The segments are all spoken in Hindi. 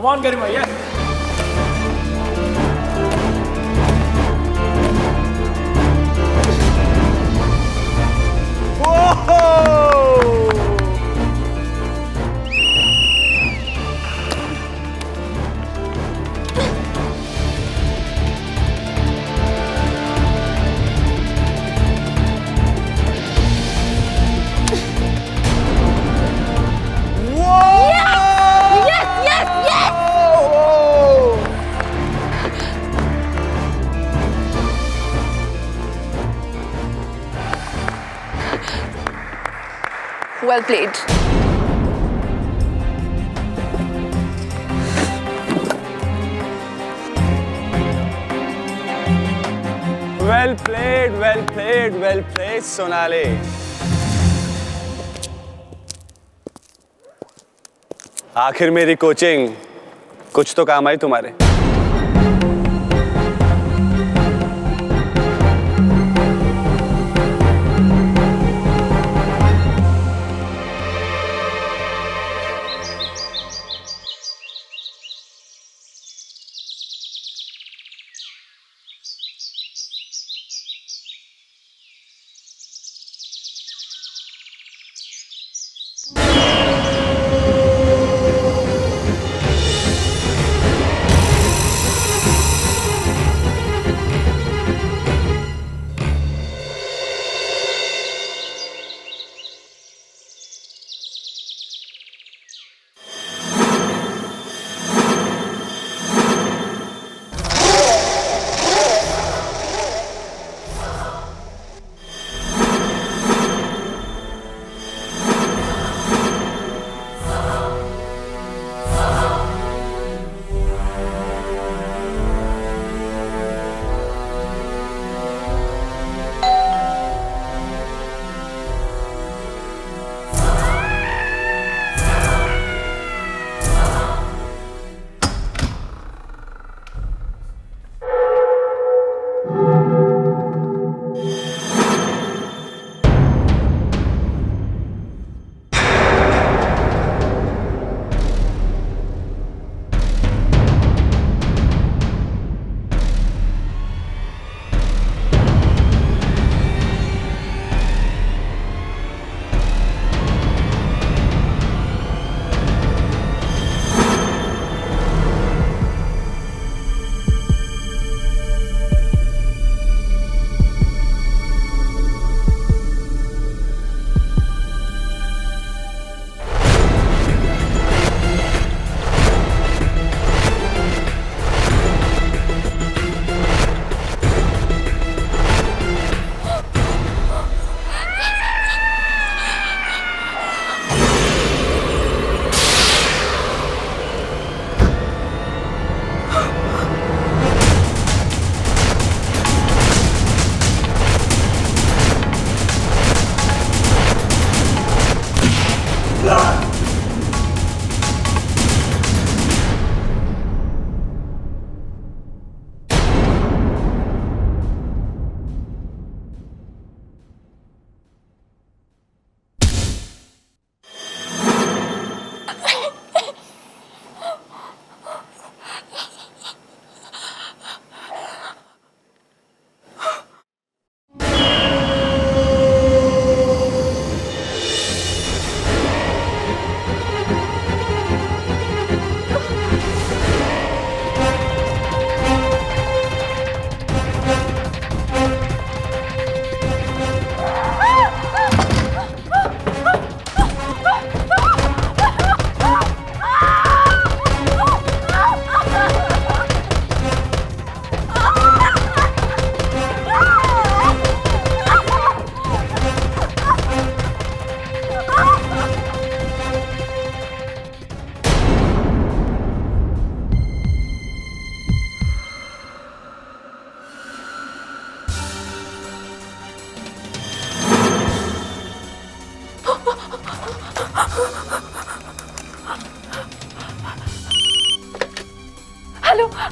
Come on, Garima, yes. Well played. Well played, well played, well played, Sonali. आखिर मेरी कोचिंग कुछ तो काम आई तुम्हारे।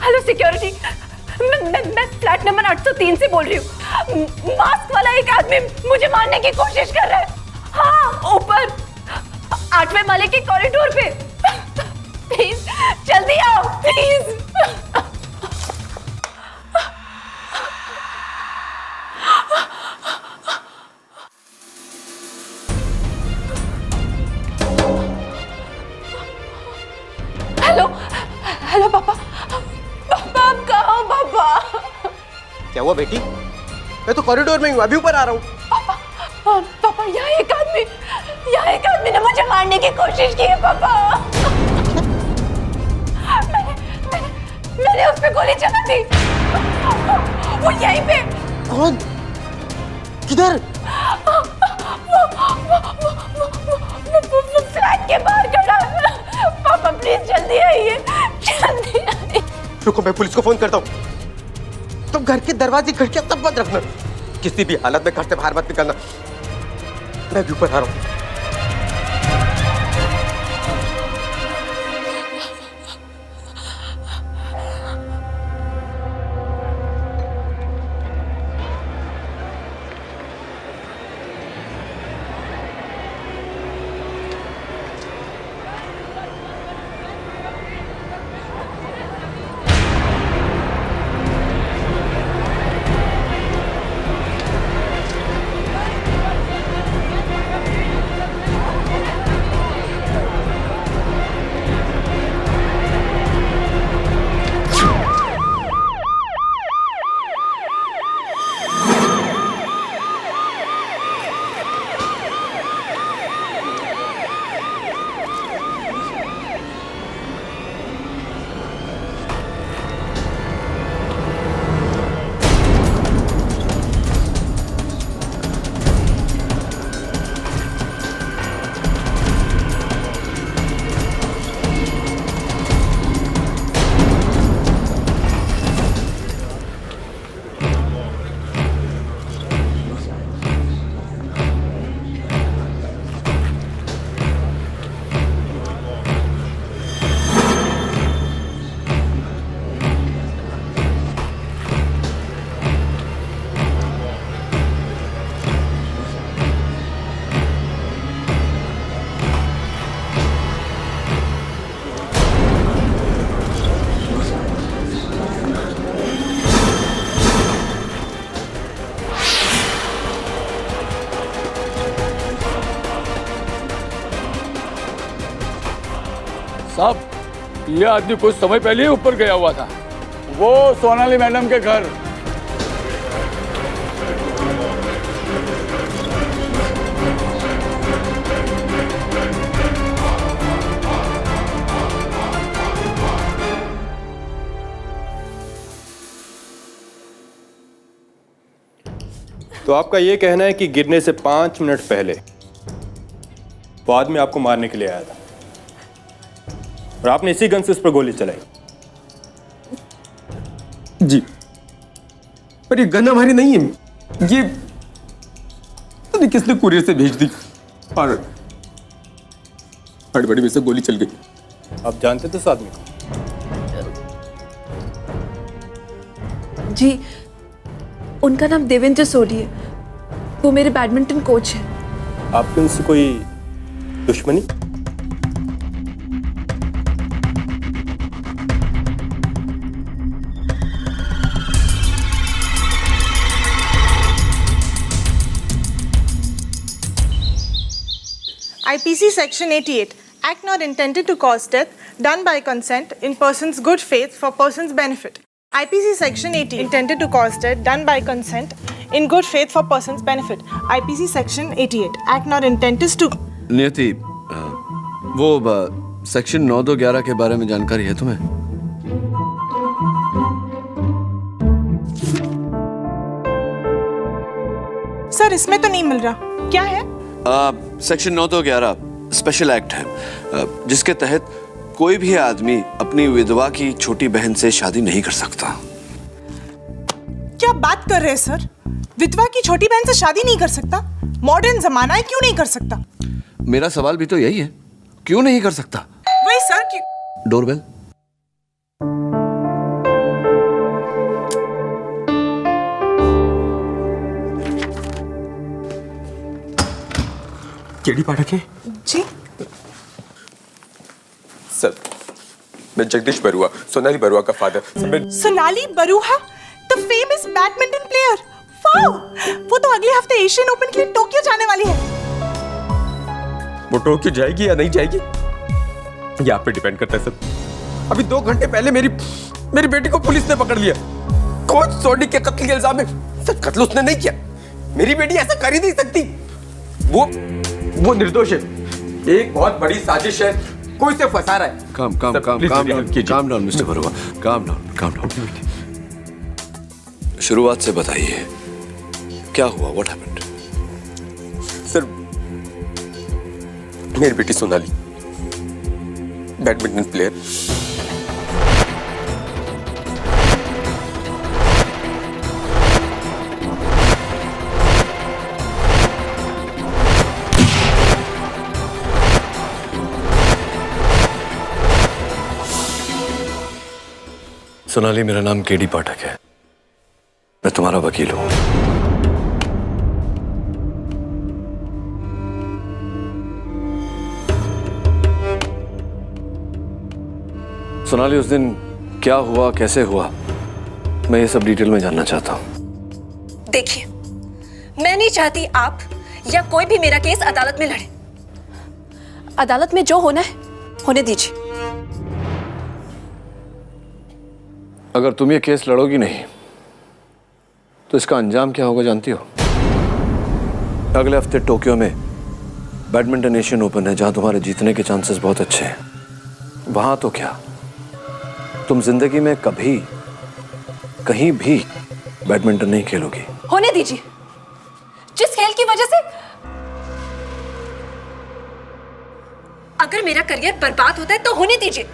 हेलो सिक्योरिटी, मैं फ्लैट नंबर 803 से बोल रही हूँ। मास्क वाला एक आदमी मुझे मारने की कोशिश कर रहा है। हाँ, ऊपर 8वें माले के कॉरिडोर पे। प्लीज जल्दी आओ प्लीज। हेलो हेलो पापा, पापा आप कहाँ हो पापा? क्या हुआ बेटी? मैं तो कॉरिडोर में हूँ, अभी ऊपर आ रहा हूँ। पापा पापा यहाँ एक आदमी ने मुझे मारने की कोशिश की है पापा। मैंने उस पे गोली चला दी। वो यहीं पे। कौन? किधर? वो फ्लैट के बाहर खड़ा है। पापा प्लीज जल्दी आइए, जल्दी आइए। रुको, मैं पुलिस को फोन करता हूँ। तुम घर के दरवाजे खिड़कियां सब बंद रखना, किसी भी हालत में घर से बाहर मत निकलना। मैं भी ऊपर आ रहा हूँ। साहब, ये आदमी कुछ समय पहले ही ऊपर गया हुआ था। वो सोनाली मैडम के घर। तो आपका ये कहना है कि गिरने से 5 मिनट पहले वो आदमी आपको मारने के लिए आया था और आपने इसी गन से उस पर गोली चलाई? जी, पर ये गन हमारी नहीं है। ये पता नहीं किसने कुरियर से भेज दी और हड़बड़ी में से गोली चल गई। आप जानते थे उस आदमी को? जी, उनका नाम देवेंद्र सोडी है। वो मेरे बैडमिंटन कोच हैं। आपकी उनसे कोई दुश्मनी? IPC Section 88, act not intended to cause death, done by consent in person's good faith for person's benefit. IPC Section 80, intended to cause death, done by consent in good faith for person's benefit. IPC Section 88, act not intended to... नियति, वो सेक्शन 9211 के बारे में जानकारी है तुम्हें? सर, इसमें तो नहीं मिल रहा, क्या है? सेक्शन 9211 स्पेशल एक्ट है, जिसके तहत कोई भी आदमी अपनी विधवा की छोटी बहन से शादी नहीं कर सकता। क्या बात कर रहे हैं सर? विधवा की छोटी बहन से शादी नहीं कर सकता? मॉडर्न जमाना है, क्यों नहीं कर सकता? मेरा सवाल भी तो यही है, क्यों नहीं कर सकता? वही सर, क्यों? डोरबेल। केडी पाठक है जी? सर, मैं जगदीश बरुआ, सोनाली बरुआ का father. Sonali Barua, the famous badminton player. Wow! वो तो अगले हफ्ते एशियन ओपन के लिए टोक्यो जाने वाली है। वो टोक्यो जाएगी या नहीं जाएगी ये आप पे डिपेंड करता है सर। अभी 2 घंटे पहले मेरी बेटी को पुलिस ने पकड़ लिया कोच सोडी के कत्ल के इल्जाम में। सर कत्ल उसने नहीं किया, मेरी बेटी ऐसा कर ही नहीं सकती। वो निर्दोष है, एक बहुत बड़ी साजिश है, कोई से फंसा रहा है। Calm down mister Barua, calm down. शुरुआत से बताइए क्या हुआ, व्हाट हैपेंड? सर मेरी बेटी सोनाली बैडमिंटन प्लेयर, सोनाली, मेरा नाम केडी पाठक है, मैं तुम्हारा वकील हूं। सोनाली, उस दिन क्या हुआ, कैसे हुआ, मैं ये सब डिटेल में जानना चाहता हूं। देखिए, मैं नहीं चाहती आप या कोई भी मेरा केस अदालत में लड़े। अदालत में जो होना है होने दीजिए। अगर तुम ये केस लड़ोगी नहीं तो इसका अंजाम क्या होगा जानती हो? अगले हफ्ते टोक्यो में बैडमिंटन एशियन ओपन है, जहां तुम्हारे जीतने के चांसेस बहुत अच्छे हैं। वहां तो क्या, तुम जिंदगी में कभी कहीं भी बैडमिंटन नहीं खेलोगी। होने दीजिए। जिस खेल की वजह से अगर मेरा करियर बर्बाद होता है तो होने दीजिए।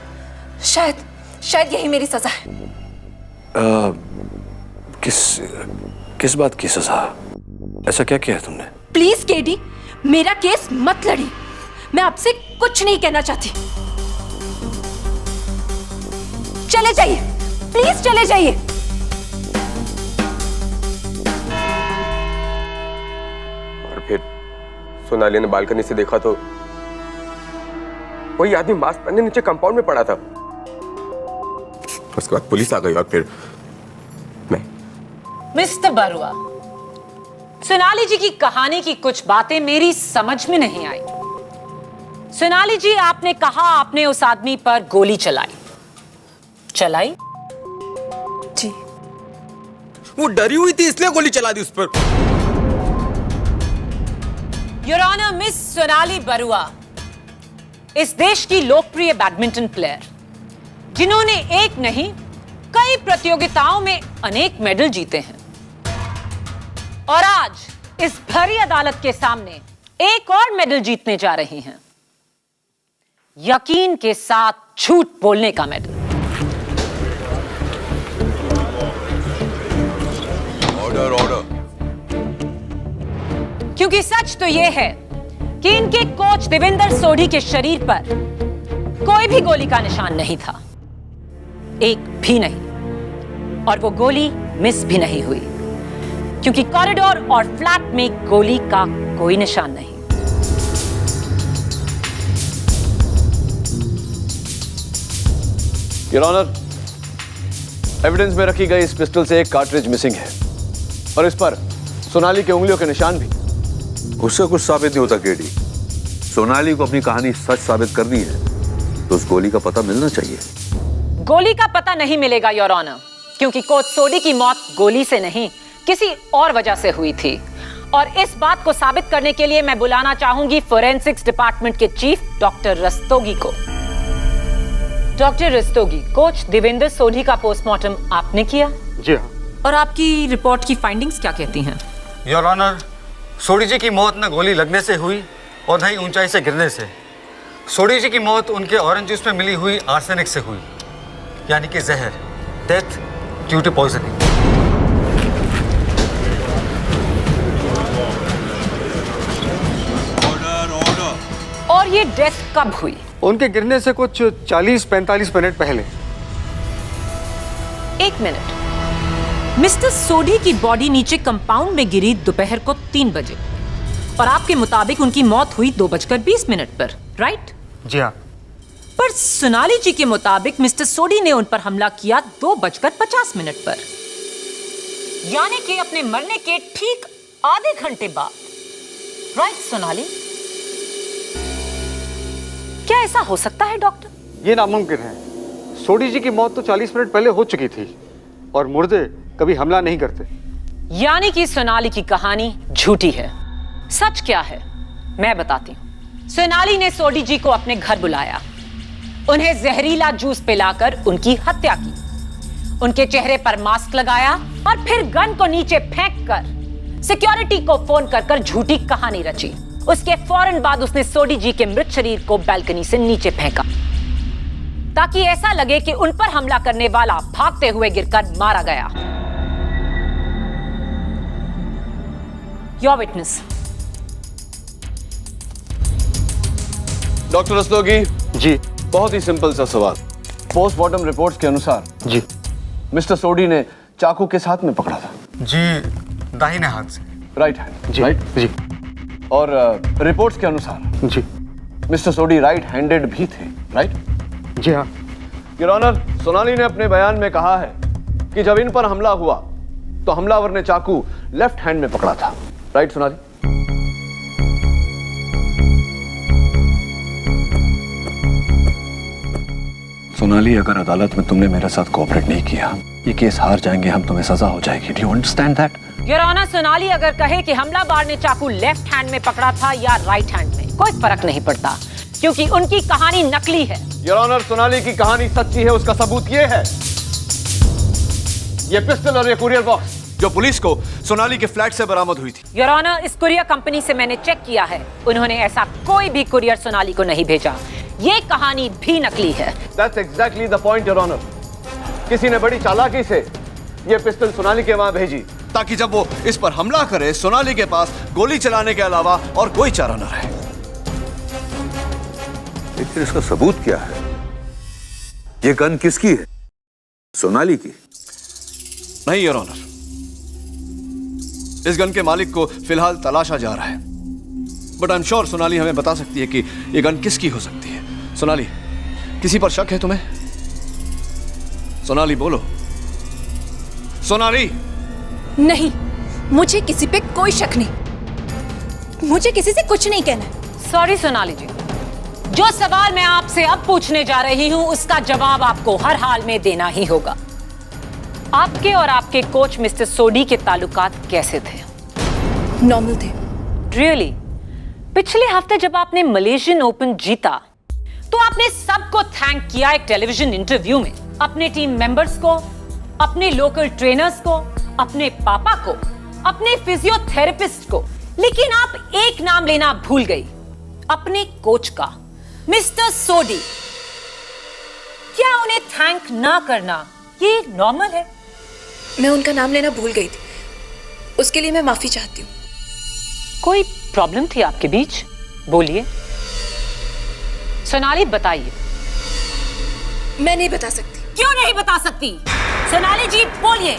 शायद यही मेरी सजा है। किस बात की सजा? ऐसा क्या किया है तुमने? प्लीज केडी, मेरा केस मत लड़ी। मैं आपसे कुछ नहीं कहना चाहती। चले जाइए, प्लीज चले जाइए। और फिर सोनाली ने बालकनी से देखा तो वही आदमी मास्क पहने नीचे कंपाउंड में पड़ा था। उसके बाद पुलिस आ गई और फिर मैं। मिस्टर बरुआ, सोनाली जी की कहानी की कुछ बातें मेरी समझ में नहीं आई। सोनाली जी, आपने कहा आपने उस आदमी पर गोली चलाई। जी। वो डरी हुई थी इसलिए गोली चला दी उस पर। Your honour, miss Sonali Barua इस देश की लोकप्रिय बैडमिंटन प्लेयर, जिन्होंने एक नहीं कई प्रतियोगिताओं में अनेक मेडल जीते हैं, और आज इस भरी अदालत के सामने एक और मेडल जीतने जा रही हैं। यकीन के साथ झूठ बोलने का मेडल। ऑर्डर। क्योंकि सच तो यह है कि इनके कोच देवेंद्र सोढ़ी के शरीर पर कोई भी गोली का निशान नहीं था, एक भी नहीं, और वो गोली मिस भी नहीं हुई, क्योंकि कॉरिडोर और फ्लैट में गोली का कोई निशान नहीं। योर ऑनर, एविडेंस में रखी गई इस पिस्टल से एक कार्ट्रिज मिसिंग है, और इस पर सोनाली के उंगलियों के निशान भी। उससे कुछ साबित नहीं होता केडी। सोनाली को अपनी कहानी सच साबित करनी है तो उस गोली का पता मिलना चाहिए। गोली का पता नहीं मिलेगा योर ऑनर, क्योंकि कोच सोढ़ी की मौत गोली से नहीं किसी और वजह से हुई थी, और इस बात को साबित करने के लिए मैं बुलाना चाहूंगी फोरेंसिक्स डिपार्टमेंट के चीफ डॉक्टर रस्तोगी को। डॉक्टर रस्तोगी, कोच देवेंद्र सोढ़ी का पोस्टमार्टम आपने किया? जी हाँ। और आपकी रिपोर्ट की फाइंडिंग्स क्या कहती हैं? योर ऑनर, सोढ़ी जी की मौत न गोली लगने से हुई और न ही ऊंचाई से गिरने से। सोढ़ी जी की मौत उनके ऑरेंज जूस में मिली हुई आर्सेनिक से हुई, यानी कि जहर, डेथ ड्यू टू पॉइजनिंग। और ये डेथ कब हुई? उनके गिरने से कुछ 40-45 मिनट पहले। एक मिनट, मिस्टर सोढ़ी की बॉडी नीचे कंपाउंड में गिरी दोपहर को 3 बजे, और आपके मुताबिक उनकी मौत हुई 2:20 पर, राइट? जी हाँ। पर सोनाली जी के मुताबिक मिस्टर सोडी ने उन पर हमला किया 2:50 पर, यानी कि अपने मरने के ठीक आधे घंटे बाद। राइट सोनाली? क्या ऐसा हो सकता है डॉक्टर? ये नामुमकिन है। सोडी जी की मौत तो 40 मिनट पहले हो चुकी थी और मुर्दे कभी हमला नहीं करते। यानी कि सोनाली की कहानी झूठी है। सच क्या है मैं बताती हूं। सोनाली ने सोडी जी को अपने घर बुलाया, उन्हें जहरीला जूस पिलाकर उनकी हत्या की, उनके चेहरे पर मास्क लगाया और फिर गन को नीचे फेंककर सिक्योरिटी को फोन कर झूठी कहानी रची। उसके फौरन बाद उसने सोडी जी के मृत शरीर को बालकनी से नीचे फेंका ताकि ऐसा लगे कि उन पर हमला करने वाला भागते हुए गिरकर मारा गया। Your witness. डॉक्टर रस्तोगी जी। बहुत ही सिंपल सा सवाल। पोस्टमार्टम रिपोर्ट्स के अनुसार जी। मिस्टर सोडी ने चाकू किस हाथ में पकड़ा था? जी, दाहिने हाथ से। Right hand. जी। राइट जी। और रिपोर्ट्स के अनुसार जी। मिस्टर सोडी राइट हैंडेड भी थे, राइट? जी हाँ। योर ऑनर, सोनाली ने अपने बयान में कहा है कि जब इन पर हमला हुआ तो हमलावर ने चाकू लेफ्ट हैंड में पकड़ा था, राइट सोनाली? सोनाली, अगर अदालत में तुमने मेरे साथ कोऑपरेट नहीं किया, ये केस हार जाएंगे हम, तुम्हें सजा हो जाएगी। Do you understand that? Your honour, Sonali अगर कहे कि हमलावर ने चाकू लेफ्ट हैंड में पकड़ा था या राइट हैंड में, कोई फर्क नहीं पड़ता क्योंकि उनकी कहानी नकली है। योर ऑनर, सोनाली की कहानी सच्ची है। उसका सबूत ये है, ये पिस्टल और ये कुरियर बॉक्स जो पुलिस को सोनाली के फ्लैट से बरामद हुई थी। योर ऑनर, इस कुरियर कंपनी से मैंने चेक किया है, उन्होंने ऐसा कोई भी कुरियर सोनाली को नहीं भेजा। ये कहानी भी नकली है। That's exactly the point, Your Honor. किसी ने बड़ी चालाकी से ये पिस्टल सोनाली के वहां भेजी ताकि जब वो इस पर हमला करे सोनाली के पास गोली चलाने के अलावा और कोई चारा न रहे। लेकिन इसका सबूत क्या है? ये गन किसकी है? सोनाली की? नहीं योर ऑनर, इस गन के मालिक को फिलहाल तलाशा जा रहा है, but I am sure Sonali हमें बता सकती है कि ये गन किसकी हो सकती है। सोनाली, किसी पर शक है तुम्हें? सोनाली बोलो। सोनाली। नहीं, मुझे किसी पे कोई शक नहीं। मुझे किसी से कुछ नहीं कहना है। सॉरी सोनाली जी, जो सवाल मैं आपसे अब पूछने जा रही हूं उसका जवाब आपको हर हाल में देना ही होगा। आपके और आपके कोच मिस्टर सोडी के ताल्लुकात कैसे थे? नॉर्मल थे। रियली? पिछले हफ्ते जब आपने मलेशियन ओपन जीता तो आपने सबको थैंक किया एक टेलीविजन इंटरव्यू में, अपने टीम मेंबर्स को, अपने लोकल ट्रेनर्स को, अपने पापा को, अपने फिजियोथेरेपिस्ट को, लेकिन आप एक नाम लेना भूल गई, अपने कोच का, मिस्टर सोडी। क्या उन्हें थैंक ना करना ये नॉर्मल है? मैं उनका नाम लेना भूल गई थी, उसके लिए मैं माफी चाहती हूँ। कोई प्रॉब्लम थी आपके बीच? बोलिए। सोनाली बताइए। मैं नहीं बता सकती। क्यों नहीं बता सकती? सोनाली जी बोलिए,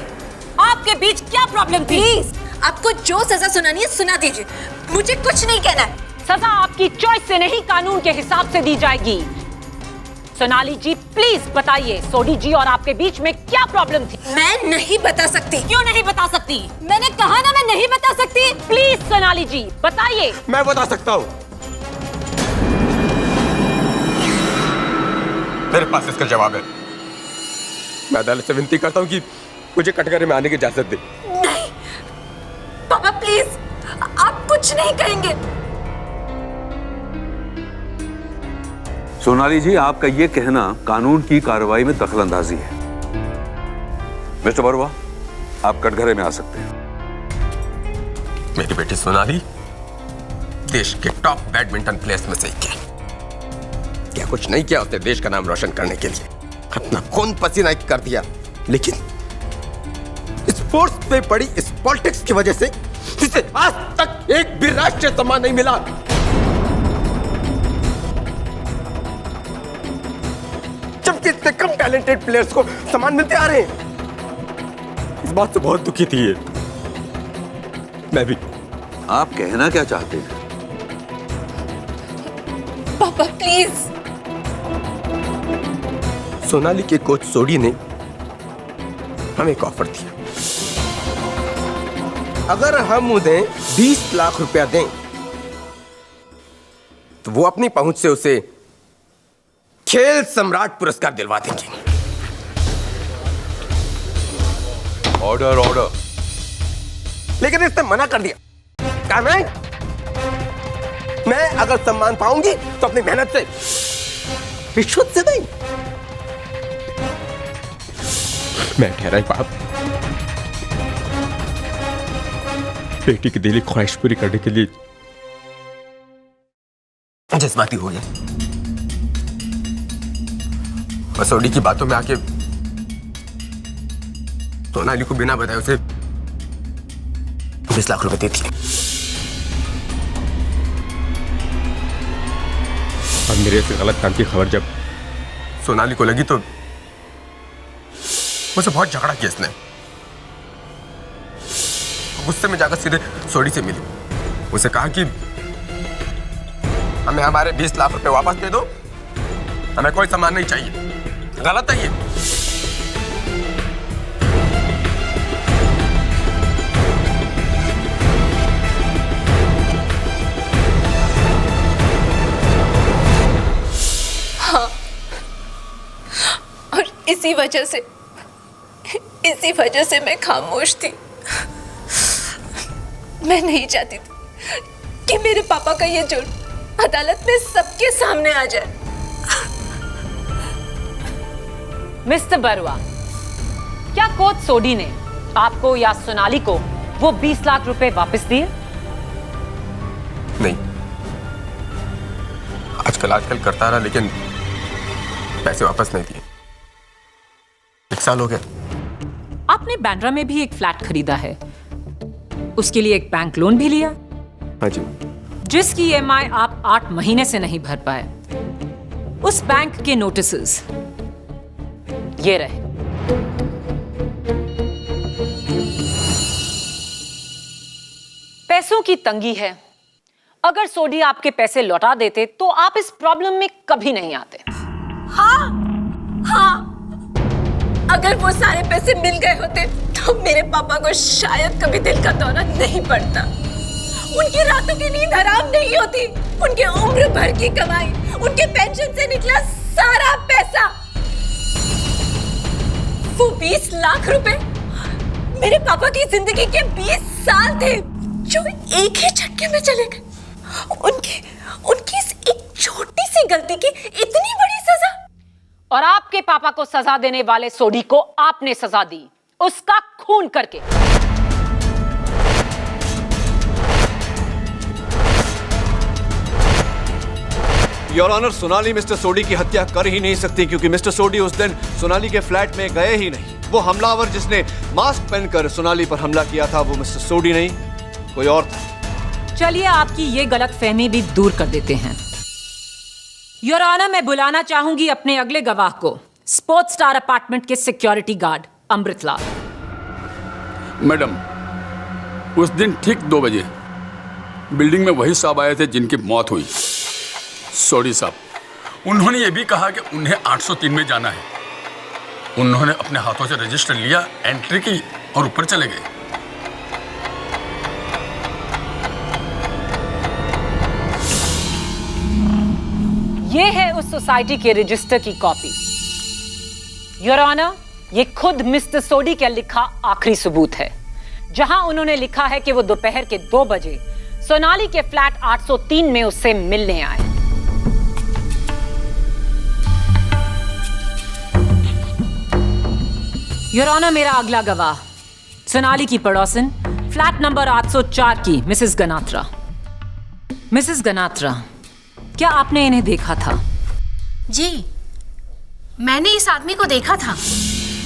आपके बीच क्या प्रॉब्लम थी? प्लीज, आपको जो सजा सुनानी है सुना दीजिए, मुझे कुछ नहीं कहना है। सजा आपकी चॉइस से नहीं, कानून के हिसाब से दी जाएगी। सोनाली जी प्लीज बताइए, सोडी जी और आपके बीच में क्या प्रॉब्लम थी? मैं नहीं बता सकती। क्यों नहीं बता सकती? मैंने कहा ना मैं नहीं बता सकती। प्लीज सोनाली जी बताइए। मैं बता सकता हूं, मेरे पास इसका जवाब है। मैं अदालत से विनती करता हूं कि मुझे कटघरे में आने की इजाजत दे। नहीं पापा प्लीज, आप कुछ नहीं कहेंगे। सोनाली जी, आपका यह कहना कानून की कार्रवाई में दखलंदाजी है। मिस्टर बरुआ, आप कटघरे में आ सकते हैं। मेरी बेटी सोनाली देश के टॉप बैडमिंटन प्लेयर्स में से एक है। क्या कुछ नहीं किया उसने देश का नाम रोशन करने के लिए, अपना खून पसीना कर दिया, लेकिन स्पोर्ट्स पे पड़ी इस पॉलिटिक्स की वजह से इसे आज तक एक भी राष्ट्रीय सम्मान नहीं मिला। जबकि इतने कम टैलेंटेड प्लेयर्स को सम्मान मिलते आ रहे हैं। इस बात से बहुत दुखी थी ये। मैं भी। आप कहना क्या चाहते हैं? पापा प्लीज। सोनाली के कोच सोडी ने हमें एक ऑफर दिया। अगर हम उन्हें 20 लाख रुपया दें तो वो अपनी पहुंच से उसे खेल सम्राट पुरस्कार दिलवा देंगे। Order order. लेकिन इसने मना कर दिया। कहा मैं अगर सम्मान पाऊंगी तो अपनी मेहनत से, रिश्वत से नहीं। मैं ठहरा बाप बेटी की दिली ख्वाहिश पूरी करने के लिए जज्बाती हो गया। मसौड़ी की बातों में आके सोनाली को बिना बताए उसे 20 लाख रुपए दे दिए। और मेरे से गलत काम की खबर जब सोनाली को लगी तो मुझसे बहुत झगड़ा किया इसने। गुस्से में जाकर सीधे सोडी से मिली। उसे कहा कि हमें हमारे 20 लाख रुपए वापस दे दो, हमें कोई सामान नहीं चाहिए। गलत है ये। हाँ, और इसी वजह से मैं खामोश थी। मैं नहीं चाहती थी कि मेरे पापा का ये जुर्म अदालत में सबके सामने आ जाए। मिस्टर बरुआ, क्या कोच सोडी ने आपको या सोनाली को वो 20 लाख रुपए वापस दिए? नहीं, आजकल करता रहा लेकिन पैसे वापस नहीं दिए। 1 साल हो गया। आपने बांद्रा में भी एक फ्लैट खरीदा है, उसके लिए एक बैंक लोन भी लिया। हाँ जी। जिसकी EMI आप 8 महीने से नहीं भर पाए। उस बैंक के नोटिसेस ये रहे। पैसों की तंगी है। अगर सोडी आपके पैसे लौटा देते तो आप इस प्रॉब्लम में कभी नहीं आते। हाँ, अगर वो सारे पैसे मिल गए होते तो मेरे पापा को शायद कभी दिल का दौरा नहीं पड़ता। उनकी रातों की नींद हराम नहीं होती। उनके उम्र भर की कमाई, उनके पेंशन से निकला सारा पैसा, वो 20 लाख रुपए मेरे पापा की जिंदगी के 20 साल थे जो एक ही झटके में चले गए। उनकी इस एक छोटी सी गलती की इतनी बड़ी सजा। और आपके पापा को सजा देने वाले सोडी को आपने सजा दी, उसका खून करके। योर ऑनर, सोनाली मिस्टर सोडी की हत्या कर ही नहीं सकती क्योंकि मिस्टर सोडी उस दिन सोनाली के फ्लैट में गए ही नहीं। वो हमलावर जिसने मास्क पहनकर सोनाली पर हमला किया था वो मिस्टर सोडी नहीं, कोई और था। चलिए आपकी ये गलतफहमी भी दूर कर देते हैं। योर ऑनर, मैं बुलाना चाहूंगी अपने अगले गवाह को, स्पोर्ट्स स्टार अपार्टमेंट के सिक्योरिटी गार्ड अमृतलाल। मैडम, उस दिन ठीक 2 बजे बिल्डिंग में वही साहब आए थे जिनकी मौत हुई, सोडी साहब। उन्होंने ये भी कहा कि उन्हें 803 में जाना है। उन्होंने अपने हाथों से रजिस्टर लिया, एंट्री की और ऊपर चले गए। ये है उस सोसाइटी के रजिस्टर की कॉपी। योर ऑनर, ये खुद मिस्टर सोडी का लिखा आखिरी सबूत है, जहां उन्होंने लिखा है कि वो दोपहर के 2 बजे सोनाली के फ्लैट 803 में उससे मिलने आए। योर ऑनर, मेरा अगला गवाह सोनाली की पड़ोसन, फ्लैट नंबर 804 की मिसेस गनात्रा। मिसेस गनात्रा, क्या आपने इन्हें देखा था? जी, मैंने इस आदमी को देखा था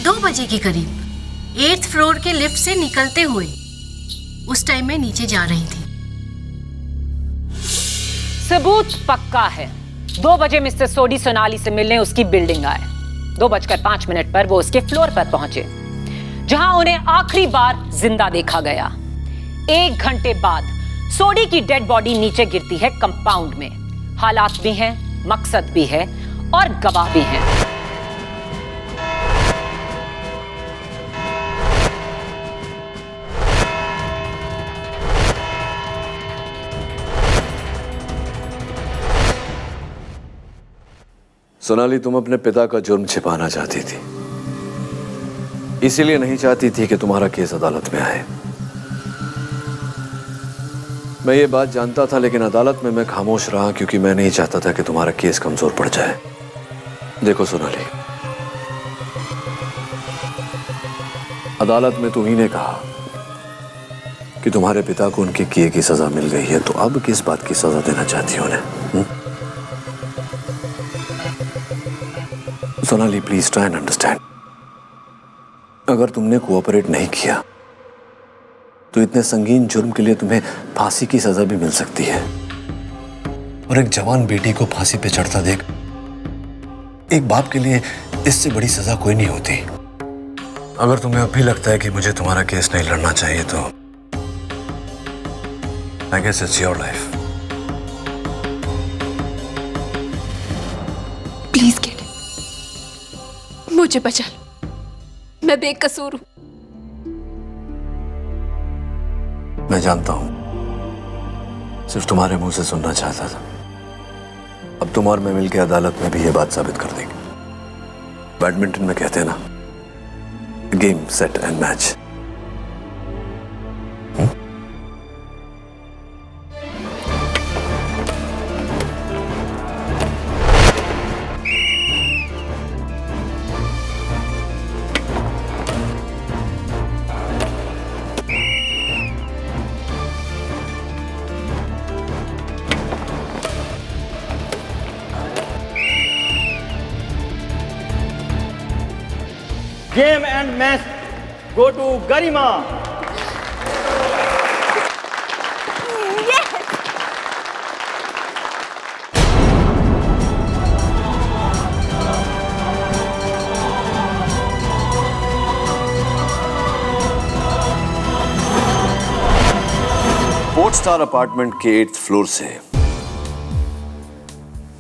2 बजे के करीब 8th फ्लोर के लिफ्ट से निकलते हुए। उस टाइम मैं नीचे जा रही थी। सबूत पक्का है। 2 बजे मिस्टर सोडी सोनाली से मिलने उसकी बिल्डिंग आए। 2:05 पर वो उसके फ्लोर पर पहुंचे, जहां उन्हें आखिरी बार जिंदा देखा गया। 1 घंटे बाद सोडी की डेड बॉडी नीचे गिरती है कंपाउंड में। हालात भी हैं, मकसद भी है और गवाह भी हैं। सोनाली, तुम अपने पिता का जुर्म छिपाना चाहती थी, इसीलिए नहीं चाहती थी कि तुम्हारा केस अदालत में आए। मैं ये बात जानता था, लेकिन अदालत में मैं खामोश रहा क्योंकि मैं नहीं चाहता था कि तुम्हारा केस कमजोर पड़ जाए। देखो सोनाली, अदालत में तुम्ही ने कहा कि तुम्हारे पिता को उनके किए की सजा मिल गई है, तो अब किस बात की सजा देना चाहती हो उन्हें? Sonali, please try and understand. अगर तुमने कोऑपरेट नहीं किया तो इतने संगीन जुर्म के लिए तुम्हें फांसी की सजा भी मिल सकती है। और एक जवान बेटी को फांसी पे चढ़ता देख एक बाप के लिए इससे बड़ी सजा कोई नहीं होती। अगर तुम्हें अब भी लगता है कि मुझे तुम्हारा केस नहीं लड़ना चाहिए तो I guess it's your life. Please kid, मुझे बचा लो, मैं बेकसूर हूं। मैं जानता हूं, सिर्फ तुम्हारे मुंह से सुनना चाहता था। अब तुम और मैं मिलकर अदालत में भी ये बात साबित कर देंगे। बैडमिंटन में कहते हैं ना, game set and match. Game and match go to Garima. Port star apartment के 8th फ्लोर से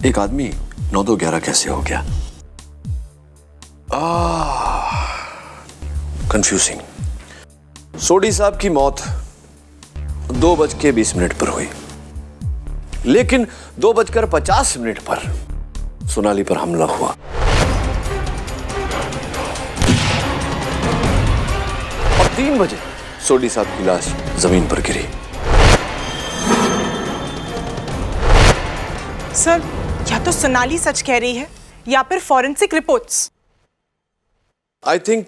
एक आदमी 9-2-11 कैसे हो गया? कंफ्यूजिंग। सोडी साहब की मौत 2:20 पर हुई, लेकिन 2:50 पर सोनाली पर हमला हुआ। और 3 बजे सोडी साहब की लाश जमीन पर गिरी। सर, या तो सोनाली सच कह रही है या फिर फॉरेंसिक रिपोर्ट्स। आई थिंक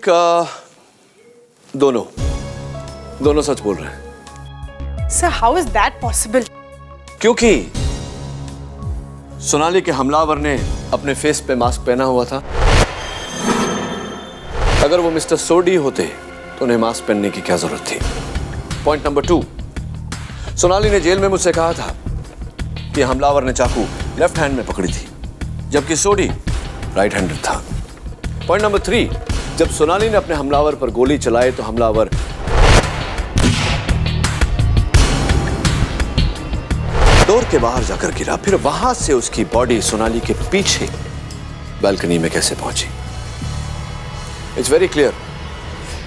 दोनों सच बोल रहे हैं। Sir, how is that possible? क्योंकि सोनाली के हमलावर ने अपने फेस पे मास्क पहना हुआ था। अगर वो मिस्टर सोडी होते तो उन्हें मास्क पहनने की क्या जरूरत थी? पॉइंट नंबर 2, सोनाली ने जेल में मुझसे कहा था कि हमलावर ने चाकू लेफ्ट हैंड में पकड़ी थी, जबकि सोडी राइट हैंडेड था। पॉइंट नंबर 3, जब सोनाली ने अपने हमलावर पर गोली चलाई तो हमलावर डोर के बाहर जाकर गिरा, फिर वहां से उसकी बॉडी सोनाली के पीछे बालकनी में कैसे पहुंची? इट्स वेरी क्लियर,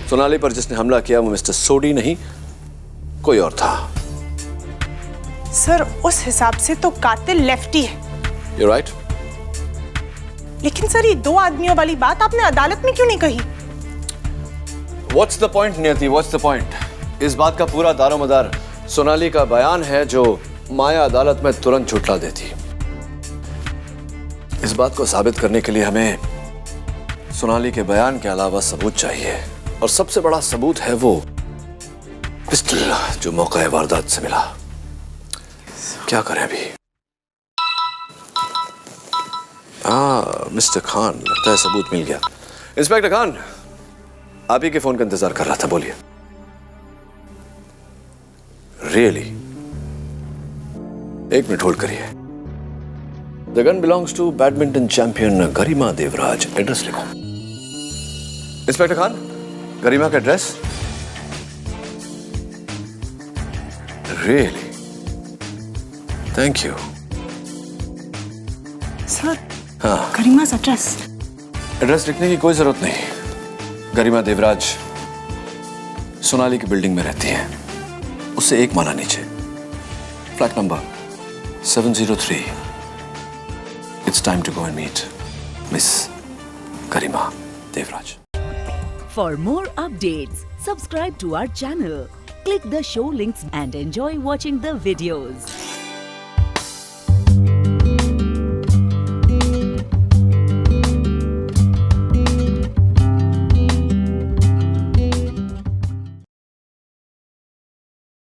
सोनाली पर जिसने हमला किया वो मिस्टर सोडी नहीं, कोई और था। सर, उस हिसाब से तो कातिल लेफ्टी है। You're right. लेकिन सर, ये 2 आदमियों वाली बात आपने अदालत में क्यों नहीं कही? What's the point, नियति? What's the point? इस बात का पूरा दारोमदार सोनाली का बयान है, जो माया अदालत में तुरंत झुठला देती। इस बात को साबित करने के लिए हमें सोनाली के बयान के अलावा सबूत चाहिए, और सबसे बड़ा सबूत है वो पिस्टल जो मौका वारदात से मिला। क्या करें अभी? मिस्टर खान, लगता है सबूत मिल गया। इंस्पेक्टर खान, आप ही के फोन का इंतजार कर रहा था, बोलिए। रियली? 1 मिनट होल्ड करिए। The gun belongs to badminton champion Garima Devraj. Address लिखो। इंस्पेक्टर खान, गरिमा का address? Really? Thank you. Sir, हाँ, गरिमा's एड्रेस। एड्रेस लिखने की कोई जरूरत नहीं। गरिमा देवराज सोनाली की बिल्डिंग में रहती है, उससे 1 माला नीचे, flat number 703। It's time to go and meet. Miss Garima Devraj. For more updates, subscribe to our channel, click the show links and enjoy watching the videos.